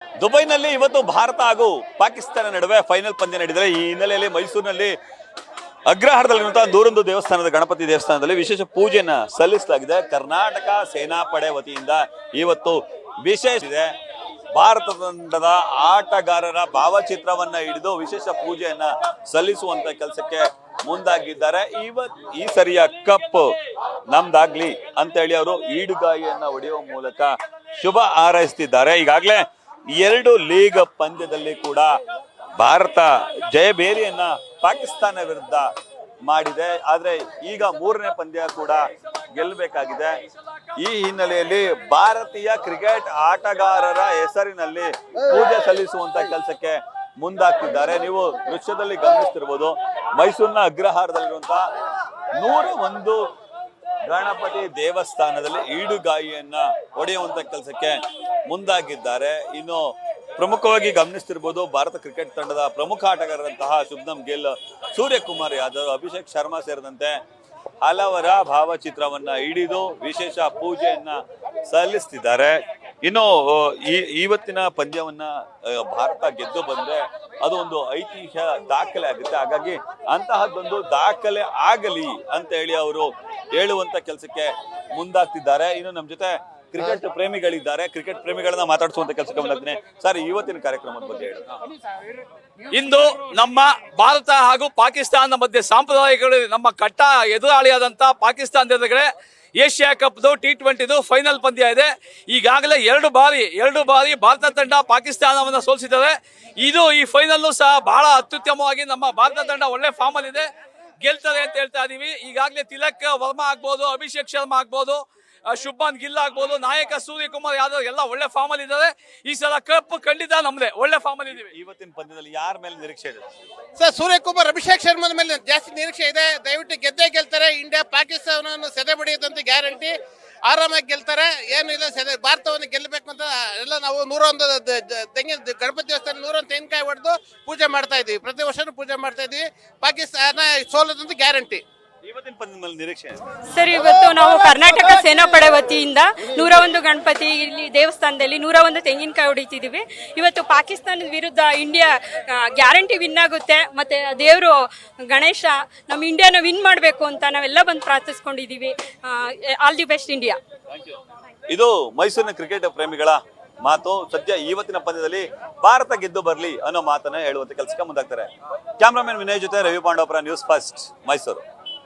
ದುಬೈನಲ್ಲಿ ಇವತ್ತು ಭಾರತ ಹಾಗೂ ಪಾಕಿಸ್ತಾನ ನಡುವೆ ಫೈನಲ್ ಪಂದ್ಯ ನಡೆದಿದೆ. ಈ ಹಿನ್ನೆಲೆಯಲ್ಲಿ ಮೈಸೂರಿನಲ್ಲಿ ಅಗ್ರಹಾರದಲ್ಲಿರುವಂತಹ ನೂರೊಂದು ದೇವಸ್ಥಾನದ ಗಣಪತಿ ದೇವಸ್ಥಾನದಲ್ಲಿ ವಿಶೇಷ ಪೂಜೆಯನ್ನ ಸಲ್ಲಿಸಲಾಗಿದೆ. ಕರ್ನಾಟಕ ಸೇನಾಪಡೆ ವತಿಯಿಂದ ಇವತ್ತು ವಿಶೇಷ ಇದೆ. ಭಾರತ ತಂಡದ ಆಟಗಾರರ ಭಾವಚಿತ್ರವನ್ನ ಹಿಡಿದು ವಿಶೇಷ ಪೂಜೆಯನ್ನ ಸಲ್ಲಿಸುವಂತ ಕೆಲಸಕ್ಕೆ ಮುಂದಾಗಿದ್ದಾರೆ. ಈ ಸರಿಯ ಕಪ್ ನಮ್ದಾಗ್ಲಿ ಅಂತ ಹೇಳಿ ಅವರು ಈಡುಗಾಯಿಯನ್ನ ಹೊಡೆಯುವ ಮೂಲಕ ಶುಭ ಹಾರೈಸುತ್ತಿದ್ದಾರೆ. ಈಗಾಗಲೇ 2 ಲೀಗ್ ಪಂದ್ಯದಲ್ಲಿ ಕೂಡ ಭಾರತ ಜಯಬೇರಿಯನ್ನ ಪಾಕಿಸ್ತಾನ ವಿರುದ್ಧ ಮಾಡಿದೆ. ಆದ್ರೆ ಈಗ 3ನೇ ಪಂದ್ಯ ಕೂಡ ಗೆಲ್ಲಬೇಕಾಗಿದೆ. ಈ ಹಿನ್ನೆಲೆಯಲ್ಲಿ ಭಾರತೀಯ ಕ್ರಿಕೆಟ್ ಆಟಗಾರರ ಹೆಸರಿನಲ್ಲಿ ಪೂಜೆ ಸಲ್ಲಿಸುವಂತ ಕೆಲಸಕ್ಕೆ ಮುಂದಾಗ್ತಿದ್ದಾರೆ. ನೀವು ದೃಶ್ಯದಲ್ಲಿ ಗಮನಿಸ್ತಿರ್ಬೋದು, ಮೈಸೂರಿನ ಅಗ್ರಹಾರದಲ್ಲಿರುವಂತಹ 101 ಗಣಪತಿ ದೇವಸ್ಥಾನದಲ್ಲಿ ಈಡುಗಾಯಿಯನ್ನ ಹೊಡೆಯುವಂತ ಕೆಲಸಕ್ಕೆ ಮುಂದಾಗಿದ್ದಾರೆ. ಇನ್ನು ಪ್ರಮುಖವಾಗಿ ಗಮನಿಸ್ತಿರ್ಬೋದು, ಭಾರತ ಕ್ರಿಕೆಟ್ ತಂಡದ ಪ್ರಮುಖ ಆಟಗಾರರಂತಹ ಶುಭ್ಮನ್ ಗಿಲ್, ಸೂರ್ಯಕುಮಾರ್ ಯಾದವ್, ಅಭಿಷೇಕ್ ಶರ್ಮಾ ಸೇರಿದಂತೆ ಹಲವರ ಭಾವಚಿತ್ರವನ್ನ ಹಿಡಿದು ವಿಶೇಷ ಪೂಜೆಯನ್ನ ಸಲ್ಲಿಸ್ತಿದ್ದಾರೆ. ಇನ್ನು ಇವತ್ತಿನ ಪಂದ್ಯವನ್ನ ಭಾರತ ಗೆದ್ದು ಬಂದ್ರೆ ಅದು ಒಂದು ಐತಿಹ್ಯ ದಾಖಲೆ ಆಗುತ್ತೆ. ಹಾಗಾಗಿ ಅಂತಹದ್ದೊಂದು ದಾಖಲೆ ಆಗಲಿ ಅಂತ ಹೇಳಿ ಅವರು ಹೇಳುವಂತ ಕೆಲಸಕ್ಕೆ ಮುಂದಾಗ್ತಿದ್ದಾರೆ. ಇನ್ನು ನಮ್ಮ ಜೊತೆ ಕ್ರಿಕೆಟ್ ಪ್ರೇಮಿಗಳಿದ್ದಾರೆ. ಕ್ರಿಕೆಟ್ ಪ್ರೇಮಿಗಳನ್ನ ಮಾತಾಡಿಸುವಂತ ಕೆಲಸಕ್ಕೆ ಮುಂದಾಗ್ತೀನಿ. ಸರ್, ಇವತ್ತಿನ ಕಾರ್ಯಕ್ರಮದ ಬಗ್ಗೆ ಹೇಳಿ. ಇಂದು ನಮ್ಮ ಭಾರತ ಹಾಗೂ ಪಾಕಿಸ್ತಾನದ ಮಧ್ಯೆ ಸಾಂಪ್ರದಾಯಿಕಗಳು ನಮ್ಮ ಕಟ್ಟ ಎದುರಾಳಿಯಾದಂತ ಪಾಕಿಸ್ತಾನದ ಎದುರುಗಡೆ ಏಷ್ಯಾ ಕಪ್ದು T20 ಫೈನಲ್ ಪಂದ್ಯ ಇದೆ. ಈಗಾಗಲೇ 2 ಬಾರಿ ಭಾರತ ತಂಡ ಪಾಕಿಸ್ತಾನವನ್ನು ಸೋಲಿಸಿದ್ದಾರೆ. ಈ ಫೈನಲ್ ಸಹ ಬಹಳ ಅತ್ಯುತ್ತಮವಾಗಿ ನಮ್ಮ ಭಾರತ ತಂಡ ಒಳ್ಳೆ ಫಾರ್ಮ್ ಅಲ್ಲಿ ಇದೆ, ಗೆಲ್ತದೆ ಅಂತ ಹೇಳ್ತಾ ಇದೀವಿ. ಈಗಾಗಲೇ ತಿಲಕ್ ವರ್ಮಾ ಆಗ್ಬೋದು, ಅಭಿಷೇಕ್ ಶರ್ಮಾ ಆಗ್ಬೋದು, ಶುಭ್ಮನ್ ಗಿಲ್ ಆಗ್ಬೋದು, ನಾಯಕ ಸೂರ್ಯಕುಮಾರ್ ಯಾದವ್ ಎಲ್ಲ ಒಳ್ಳೆ ಫಾರ್ಮ್ ಅಲ್ಲಿ ಇದ್ದಾರೆ. ಈ ಸಲ ಕಪ್ ಖಂಡಿತ ನಮ್ದೆ, ಒಳ್ಳೆ ಫಾರ್ಮ್ ಅಲ್ಲಿ ಇದೀವಿ. ಇವತ್ತಿನ ಪಂದ್ಯದಲ್ಲಿ ಯಾರ ಮೇಲೆ ನಿರೀಕ್ಷೆ ಇದೆ ಸರ್? ಸೂರ್ಯಕುಮಾರ್, ಅಭಿಷೇಕ್ ಶರ್ಮಾದ ಮೇಲೆ ಜಾಸ್ತಿ ನಿರೀಕ್ಷೆ ಇದೆ. ದಯವಿಟ್ಟು ಗೆದ್ದೇ ಗೆಲ್ತಾರೆ. ಇಂಡಿಯಾ ಪಾಕಿಸ್ತಾನವನ್ನು ಸೆದೆ ಬಡಿಯುತ್ತಂತ ಗ್ಯಾರಂಟಿ. ಆರಾಮಾಗಿ ಗೆಲ್ತಾರೆ. ಏನು ಇಲ್ಲ, ಭಾರತವನ್ನು ಗೆಲ್ಲಬೇಕು ಅಂತ ಎಲ್ಲ ನಾವು 101 ತೆಂಗಿನ ಗಣಪತಿ ದೇವಸ್ಥಾನ 101 ತೆಂಗಿನಕಾಯಿ ಹೊಡೆದು ಪೂಜೆ ಮಾಡ್ತಾ ಇದೀವಿ. ಪ್ರತಿ ವರ್ಷನೂ ಪೂಜೆ ಮಾಡ್ತಾ ಇದೀವಿ. ಪಾಕಿಸ್ತಾನ ಸೋಲದಂತ ಗ್ಯಾರಂಟಿ. ಇವತ್ತಿನ ಪಂದ್ಯದ ಮೇಲೆ ನಿರೀಕ್ಷೆ ಸರ್, ಇವತ್ತು ನಾವು ಕರ್ನಾಟಕ ಸೇನಾಪಡೆ ವತಿಯಿಂದ 101 ಗಣಪತಿ ಇಲ್ಲಿ ದೇವಸ್ಥಾನದಲ್ಲಿ 101 ತೆಂಗಿನಕಾಯಿ ಹೊಡಿತಿದ್ದೀವಿ. ಇವತ್ತು ಪಾಕಿಸ್ತಾನದ ವಿರುದ್ಧ ಇಂಡಿಯಾ ಗ್ಯಾರಂಟಿ ವಿನ್ ಆಗುತ್ತೆ. ಮತ್ತೆ ದೇವರು ಗಣೇಶ ನಮ್ಮ ಇಂಡಿಯಾನ ವಿನ್ ಮಾಡಬೇಕು ಅಂತ ನಾವೆಲ್ಲ ಬಂದು ಪ್ರಾರ್ಥಿಸ್ಕೊಂಡಿದ್ದೀವಿ. All the best India. ಇದು ಮೈಸೂರಿನ ಕ್ರಿಕೆಟ್ ಪ್ರೇಮಿಗಳ ಮಾತು. ಸದ್ಯ ಇವತ್ತಿನ ಪಂದ್ಯದಲ್ಲಿ ಭಾರತ ಗೆದ್ದು ಬರಲಿ ಅನ್ನೋ ಮಾತನ್ನ ಹೇಳುವಂತ ಕೆಲಸಕ್ಕೆ ಮುಂದಾಗ್ತಾರೆ. ಕ್ಯಾಮ್ರಾಮನ್ ವಿನಯ್ ಜೊತೆ ರವಿ ಪಾಂಡವಪುರ, ನ್ಯೂಸ್ ಫಸ್ಟ್, ಮೈಸೂರು.